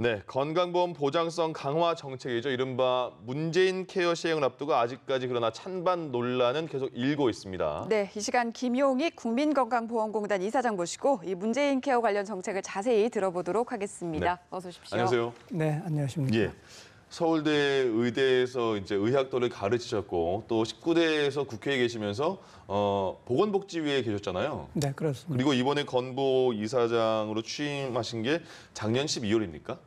네, 건강보험 보장성 강화 정책이죠. 이른바 문재인 케어 시행을 앞두고 아직까지 그러나 찬반 논란은 계속 일고 있습니다. 네, 이 시간 김용익 국민건강보험공단 이사장 모시고 이 문재인 케어 관련 정책을 자세히 들어보도록 하겠습니다. 네. 어서 오십시오. 안녕하세요. 네, 안녕하십니까. 예. 서울대 의대에서 이제 의학도를 가르치셨고 또 19대에서 국회에 계시면서 보건복지위에 계셨잖아요. 네, 그렇습니다. 그리고 이번에 건보 이사장으로 취임하신 게 작년 12월입니까?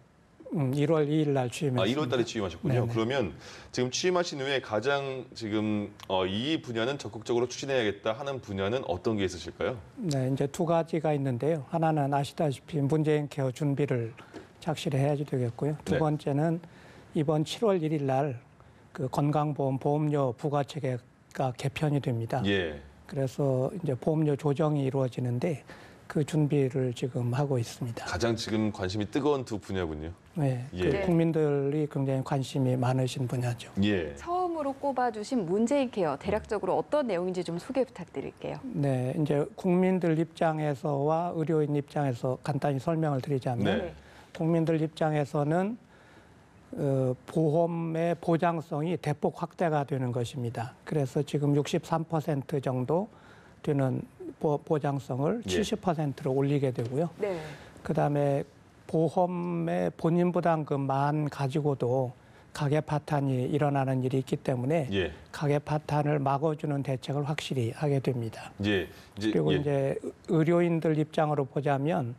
1월 2일 날 취임했습니다. 1월 달에 취임하셨군요. 네네. 그러면 지금 취임하신 후에 가장 지금 이 분야는 적극적으로 추진해야겠다 하는 분야는 어떤 게 있으실까요? 네, 이제 두 가지가 있는데요. 하나는 아시다시피 문재인 케어 준비를 착실히 해야지 되겠고요. 두 네. 번째는 이번 7월 1일 날 그 건강보험 보험료 부과체계가 개편이 됩니다. 예. 그래서 이제 보험료 조정이 이루어지는데 그 준비를 지금 하고 있습니다. 가장 지금 관심이 뜨거운 두 분야군요. 네, 예. 그 국민들이 굉장히 관심이 많으신 분야죠. 예. 처음으로 꼽아주신 문재인 케어, 대략적으로 어떤 내용인지 좀 소개 부탁드릴게요. 네, 이제 국민들 입장에서와 의료인 입장에서 간단히 설명을 드리자면 네. 국민들 입장에서는 보험의 보장성이 대폭 확대가 되는 것입니다. 그래서 지금 63% 정도 되는 보장성을 예. 70%로 올리게 되고요. 네. 그다음에 보험의 본인 부담금만 가지고도 가계 파탄이 일어나는 일이 있기 때문에 예. 가계 파탄을 막아주는 대책을 확실히 하게 됩니다. 예. 그리고 이제 의료인들 입장으로 보자면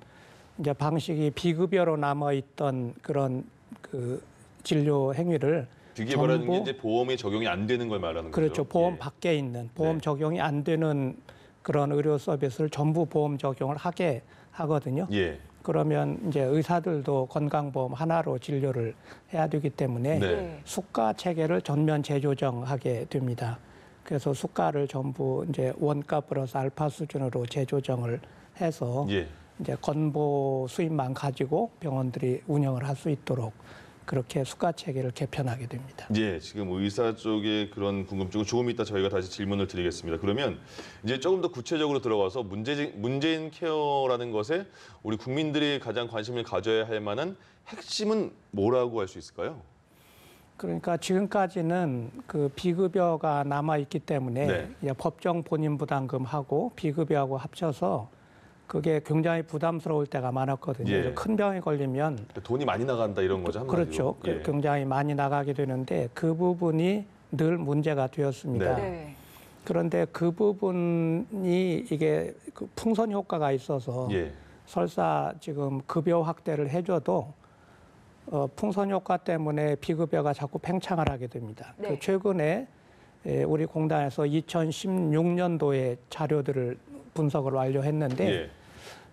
이제 방식이 비급여로 남아 있던 그런 그 진료 행위를 이게 말하는 게 이제 보험에 적용이 안 되는 걸 말하는 거죠. 그렇죠. 보험 예. 밖에 있는 보험 네. 적용이 안 되는 그런 의료 서비스를 전부 보험 적용을 하게 하거든요. 예. 그러면 이제 의사들도 건강보험 하나로 진료를 해야 되기 때문에 네. 수가 체계를 전면 재조정하게 됩니다. 그래서 수가를 전부 이제 원가 플러스 알파 수준으로 재조정을 해서 예. 이제 건보 수입만 가지고 병원들이 운영을 할 수 있도록 그렇게 수가 체계를 개편하게 됩니다. 예, 지금 의사 쪽의 그런 궁금증은 조금 이따 저희가 다시 질문을 드리겠습니다. 그러면 이제 조금 더 구체적으로 들어가서 문재인 케어라는 것에 우리 국민들이 가장 관심을 가져야 할 만한 핵심은 뭐라고 할 수 있을까요? 그러니까 지금까지는 그 비급여가 남아 있기 때문에 네. 이제 법정 본인 부담금하고 비급여하고 합쳐서 그게 굉장히 부담스러울 때가 많았거든요. 예. 그래서 큰 병에 걸리면 돈이 많이 나간다 이런 거죠, 한마디로. 그렇죠. 예. 굉장히 많이 나가게 되는데 그 부분이 늘 문제가 되었습니다. 네. 네. 그런데 그 부분이 이게 그 풍선 효과가 있어서 예. 설사 지금 급여 확대를 해줘도 풍선 효과 때문에 비급여가 자꾸 팽창을 하게 됩니다. 네. 그 최근에 우리 공단에서 2016년도에 자료들을 분석을 완료했는데 예.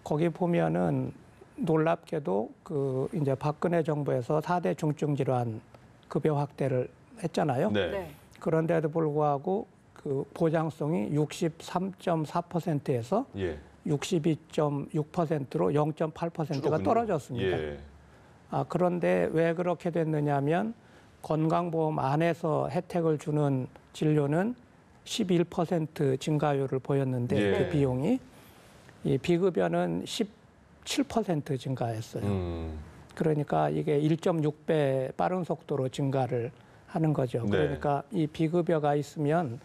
거기 보면은 놀랍게도 그 이제 박근혜 정부에서 4대 중증 질환 급여 확대를 했잖아요. 네. 네. 그런데도 불구하고 그 보장성이 63.4%에서 예. 62.6%로 0.8%가 떨어졌습니다. 예. 그런데 왜 그렇게 됐느냐면 건강보험 안에서 혜택을 주는 진료는 11% 증가율을 보였는데 예. 그 비용이 이 비급여는 17% 증가했어요. 그러니까 이게 1.6배 빠른 속도로 증가를 하는 거죠. 네. 그러니까 이 비급여가 있으면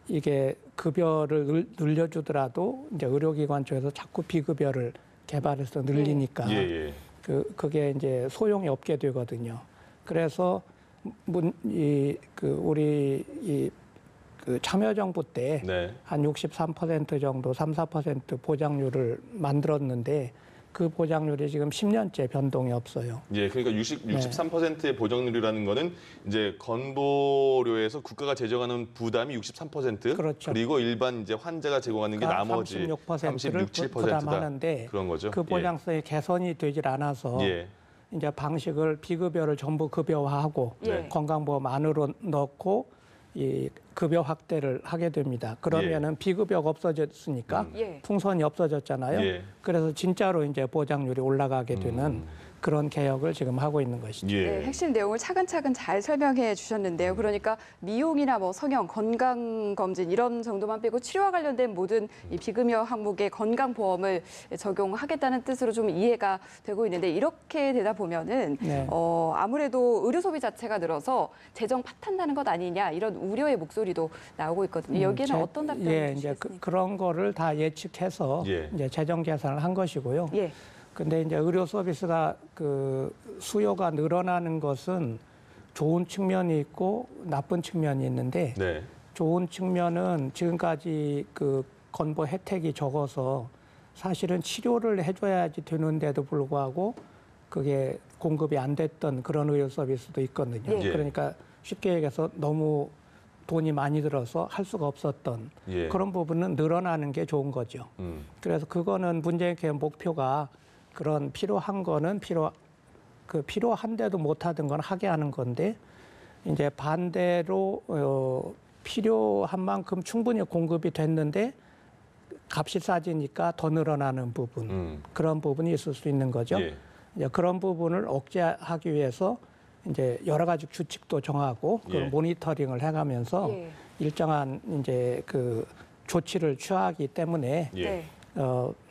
이게 급여를 늘려주더라도 이제 의료기관 쪽에서 자꾸 비급여를 개발해서 늘리니까 예. 예. 그게 이제 소용이 없게 되거든요. 그래서 우리 그 참여정부 때 한 네. 63% 정도, 3~4% 보장률을 만들었는데 그 보장률이 지금 10년째 변동이 없어요. 예, 그러니까 63%의 보정률이라는 거는 이제 건보료에서 국가가 제정하는 부담이 63%, 그렇죠. 그리고 일반 이제 환자가 제공하는 게 나머지 36%를 7%다 부담하는데 그런 거죠. 그 보장성이 개선이 되질 않아서 예. 이제 방식을 비급여를 전부 급여화하고 예. 건강보험 안으로 넣고 이 급여 확대를 하게 됩니다. 그러면은 비급여가 없어졌으니까 예. 풍선이 없어졌잖아요. 예. 그래서 진짜로 이제 보장률이 올라가게 되는 그런 개혁을 지금 하고 있는 것이죠. 예. 네, 핵심 내용을 차근차근 잘 설명해 주셨는데요. 그러니까 미용이나 뭐 성형, 건강검진 이런 정도만 빼고 치료와 관련된 모든 이 비급여 항목의 건강보험을 적용하겠다는 뜻으로 좀 이해가 되고 있는데 이렇게 되다 보면은 네. 아무래도 의료 소비 자체가 늘어서 재정 파탄나는 것 아니냐 이런 우려의 목소리도 나오고 있거든요. 여기에는 어떤 답변을 예, 이제 주시겠습니까? 그런 거를 다 예측해서 예. 이제 재정 계산을 한 것이고요. 예. 근데 이제 의료 서비스가 그 수요가 늘어나는 것은 좋은 측면이 있고 나쁜 측면이 있는데 네. 좋은 측면은 지금까지 그 건보 혜택이 적어서 사실은 치료를 해줘야지 되는데도 불구하고 그게 공급이 안 됐던 그런 의료 서비스도 있거든요. 예. 그러니까 쉽게 얘기해서 너무 돈이 많이 들어서 할 수가 없었던 예. 그런 부분은 늘어나는 게 좋은 거죠. 그래서 그거는 문재인 개혁 목표가 그런 필요한 거는 필요한데도 못하던 건 하게 하는 건데 이제 반대로 필요한 만큼 충분히 공급이 됐는데 값이 싸지니까 더 늘어나는 부분 그런 부분이 있을 수 있는 거죠. 예. 이제 그런 부분을 억제하기 위해서 이제 여러 가지 규칙도 정하고 그 예. 모니터링을 해가면서 예. 일정한 이제 그 조치를 취하기 때문에 예. 네.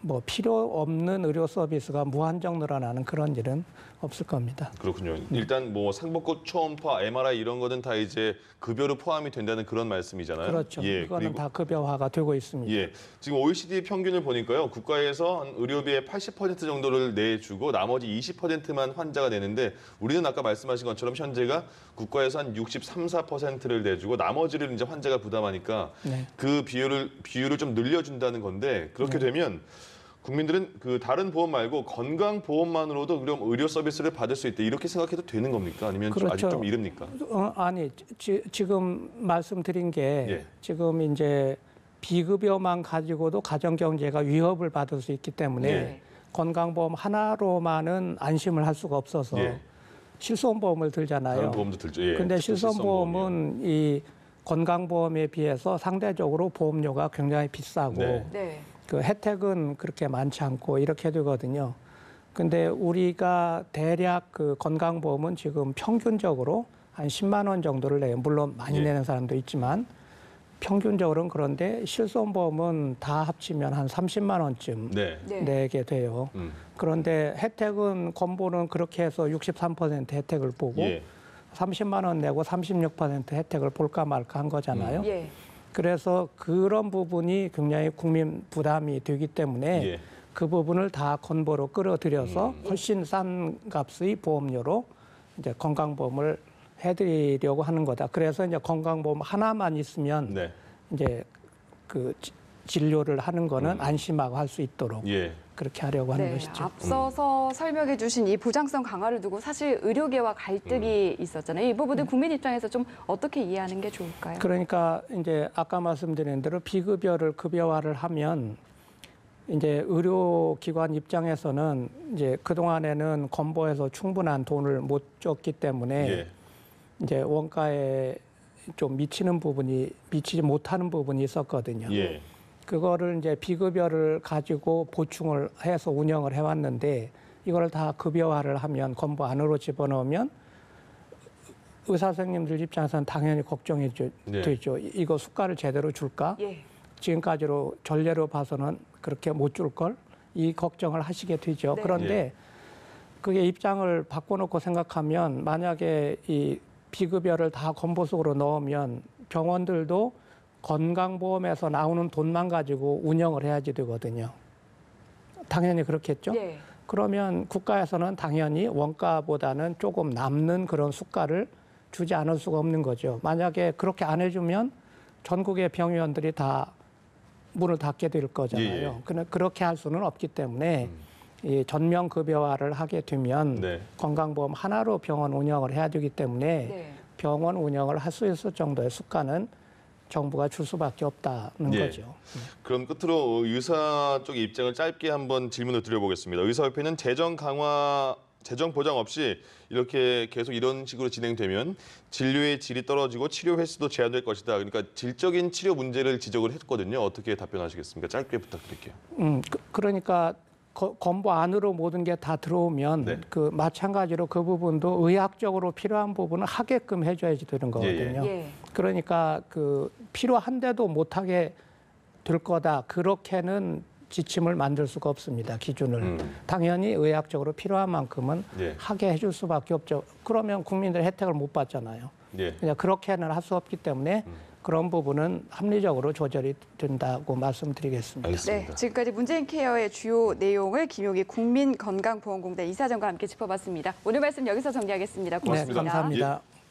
뭐 필요 없는 의료 서비스가 무한정 늘어나는 그런 일은 없을 겁니다. 그렇군요. 일단 뭐 상복부 초음파, MRI 이런 거는 다 이제 급여로 포함이 된다는 그런 말씀이잖아요. 그렇죠. 예. 그거는 그리고 다 급여화가 되고 있습니다. 예. 지금 OECD 평균을 보니까요. 국가에서 한 의료비의 80% 정도를 내주고 나머지 20%만 환자가 내는데 우리는 아까 말씀하신 것처럼 현재가 국가에서 한 63, 4%를 내주고 나머지를 이제 환자가 부담하니까 네. 그 비율을 좀 늘려준다는 건데 그렇게 되면 국민들은 그 다른 보험 말고 건강보험만으로도 그럼 의료 서비스를 받을 수 있다 이렇게 생각해도 되는 겁니까? 아니면 좀 아직 그렇죠. 좀 이릅니까? 아니 지금 말씀드린 게 예. 지금 이제 비급여만 가지고도 가정 경제가 위협을 받을 수 있기 때문에 예. 건강보험 하나로만은 안심을 할 수가 없어서 예. 실손보험을 들잖아요. 다른 보험도 들죠. 예. 근데 특히 실손보험이요. 실손보험은 이 건강보험에 비해서 상대적으로 보험료가 굉장히 비싸고 네. 네. 그 혜택은 그렇게 많지 않고 이렇게 되거든요. 근데 우리가 대략 그 건강보험은 지금 평균적으로 한 10만 원 정도를 내요. 물론 많이 예. 내는 사람도 있지만 평균적으로는 그런데 실손보험은 다 합치면 한 30만 원쯤 네. 네. 내게 돼요. 그런데 혜택은 건보는 그렇게 해서 63% 혜택을 보고 예. 30만 원 내고 36% 혜택을 볼까 말까 한 거잖아요. 예. 그래서 그런 부분이 굉장히 국민 부담이 되기 때문에 예. 그 부분을 다 건보로 끌어들여서 훨씬 싼 값의 보험료로 이제 건강보험을 해드리려고 하는 거다. 그래서 이제 건강보험 하나만 있으면 네. 이제 그 진료를 하는 거는 안심하고 할 수 있도록 예. 그렇게 하려고 하는 네, 것이죠. 앞서서 설명해 주신 이 보장성 강화를 두고 사실 의료계와 갈등이 있었잖아요. 이 부분은 국민 입장에서 좀 어떻게 이해하는 게 좋을까요? 그러니까 이제 아까 말씀드린 대로 비급여를 급여화를 하면 이제 의료기관 입장에서는 이제 그동안에는 건보에서 충분한 돈을 못 줬기 때문에 예. 이제 원가에 좀 미치지 못하는 부분이 있었거든요. 예. 그거를 이제 비급여를 가지고 보충을 해서 운영을 해왔는데 이걸 다 급여화를 하면 건보 안으로 집어넣으면 의사 선생님들 입장에서는 당연히 걱정이 네. 되죠. 이거 수가를 제대로 줄까? 예. 지금까지로 전례로 봐서는 그렇게 못 줄 걸? 이 걱정을 하시게 되죠. 네. 그런데 그게 입장을 바꿔놓고 생각하면 만약에 이 비급여를 다 건보 속으로 넣으면 병원들도 건강보험에서 나오는 돈만 가지고 운영을 해야지 되거든요. 당연히 그렇겠죠. 예. 그러면 국가에서는 당연히 원가보다는 조금 남는 그런 수가를 주지 않을 수가 없는 거죠. 만약에 그렇게 안 해주면 전국의 병의원들이 다 문을 닫게 될 거잖아요. 예. 근데 그렇게 할 수는 없기 때문에 이 전면 급여화를 하게 되면 네. 건강보험 하나로 병원 운영을 해야 되기 때문에 네. 병원 운영을 할 수 있을 정도의 수가는 정부가 줄 수밖에 없다는 예. 거죠. 그럼 끝으로 의사 쪽의 입장을 짧게 한번 질문을 드려보겠습니다. 의사협회는 재정 보장 없이 이렇게 계속 이런 식으로 진행되면 진료의 질이 떨어지고 치료 횟수도 제한될 것이다. 그러니까 질적인 치료 문제를 지적을 했거든요. 어떻게 답변하시겠습니까? 짧게 부탁드릴게요. 그러니까 건보 안으로 모든 게 다 들어오면 네. 그 마찬가지로 그 부분도 의학적으로 필요한 부분은 하게끔 해줘야지 되는 거거든요. 예. 그러니까 그 필요한데도 못하게 될 거다. 그렇게는 지침을 만들 수가 없습니다. 기준을. 당연히 의학적으로 필요한 만큼은 예. 하게 해줄 수밖에 없죠. 그러면 국민들 혜택을 못 받잖아요. 예. 그냥 그렇게는 할 수 없기 때문에 그런 부분은 합리적으로 조절이 된다고 말씀드리겠습니다. 알겠습니다. 네, 지금까지 문재인 케어의 주요 내용을 김용희 국민건강보험공단 이사장과 함께 짚어봤습니다. 오늘 말씀 여기서 정리하겠습니다. 고맙습니다. 네, 감사합니다. 예.